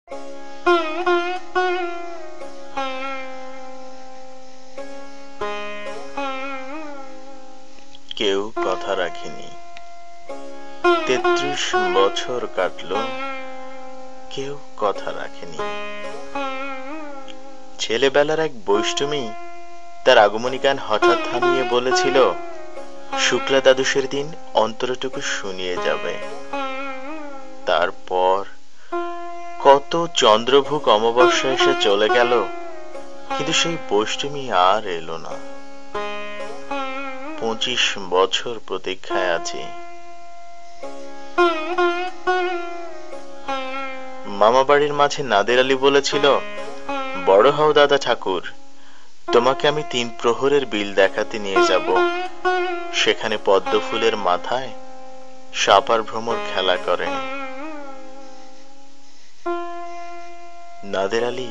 কেউ কথা রাখেনি। ৩৩ বছর কাটলো, কেউ কথা রাখেনি। ছেলেবেলার এক বৈষ্টমী তার আগমনী গান হঠাৎ থামিয়ে বলেছিল, শুক্লা দ্বাদশের দিন অন্তরটুকু শুনিয়ে যাবে। তারপর কত চন্দ্রভুক অমাবস্যা এসে চলে গেল, কিন্তু সেই বৈষ্টমী আর এলো না। ২৫ বছর প্রতীক্ষায় আছি। মামা বাড়ির মাঝে নাদের আলী বলেছিল, বড় হও দাদা ঠাকুর, তোমাকে আমি ৩ প্রহরের বিল দেখাতে নিয়ে যাব। সেখানে পদ্ম ফুলের মাথায় সাপ আর ভ্রমর খেলা করে। নাদের আলী,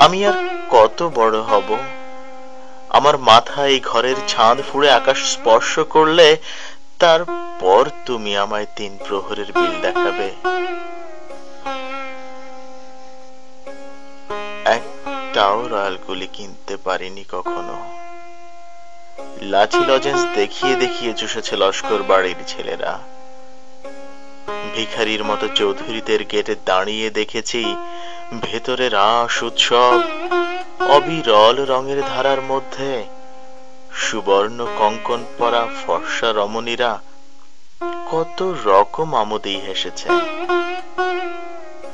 আমি আর কত বড় হব? আমার মাথা এই ঘরের ছাদ ফুঁড়ে আকাশ স্পর্শ করলে তারপর তুমি আমায় ৩ প্রহরের বিল দেখাবে। একটাও রয়্যাল গুলি কিনতে পারিনি কখনো। লাঠি লজেন্স দেখিয়ে দেখিয়ে চুষেছে লস্কর বাড়ির ছেলেরা। ভিখারির মতো চৌধুরীদের গেটে দাঁড়িয়ে দেখেছি ভেতরে রাস উৎসব। অবিরল রঙের ধারার মধ্যে সুবর্ণ কঙ্কন পরা ফর্সা রমণীরা কত রকম আমোদেই হেসেছে।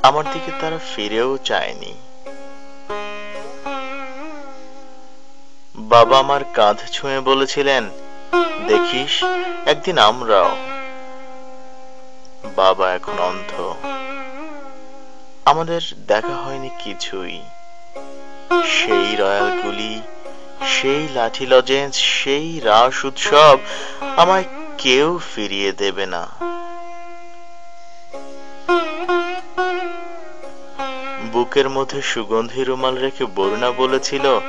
আমার দিকে তারা ফিরেও চায়নি। বাবা আমার কাঁধ ছুঁয়ে বলেছিলেন, দেখিস একদিন আমরাও। বাবা এখন অন্ধ। আমাদের দেখা হয়নি কিছুই। সেই রয়্যাল গুলি, সেই লাঠি লজেন্স, সেই রাস উৎসব আমায় কেউ ফিরিয়ে দেবে না। বুকের মধ্যে সুগন্ধি রুমাল রেখে বরুণা বলেছিল,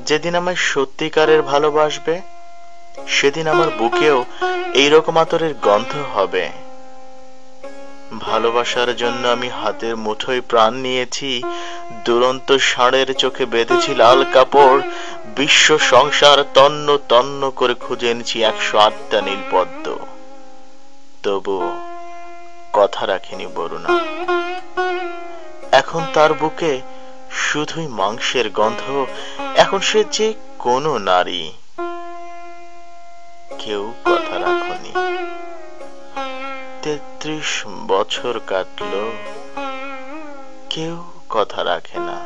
যেদিন আমায় সত্যিকারের ভালোবাসবে সেদিন আমার বুকেও এইরকম আতরের গন্ধ হবে। ভালোবাসার জন্য আমি হাতের মুঠোয় প্রাণ নিয়েছি, দুরন্ত ষাঁড়ের চোখে বেঁধেছি লাল কাপড়, বিশ্ব সংসার তন্ন তন্ন করে খুঁজে এনেছি ১০৮টা নীলপদ্ম। তবু কথা রাখিনি বরুণা। এখন তার বুকে শুধুই মাংসের গন্ধ। এখন সে যে কোনো নারী। কেউ কথা রাখনি। ৩৩ বছর কাটলো, কেউ কথা রাখে না।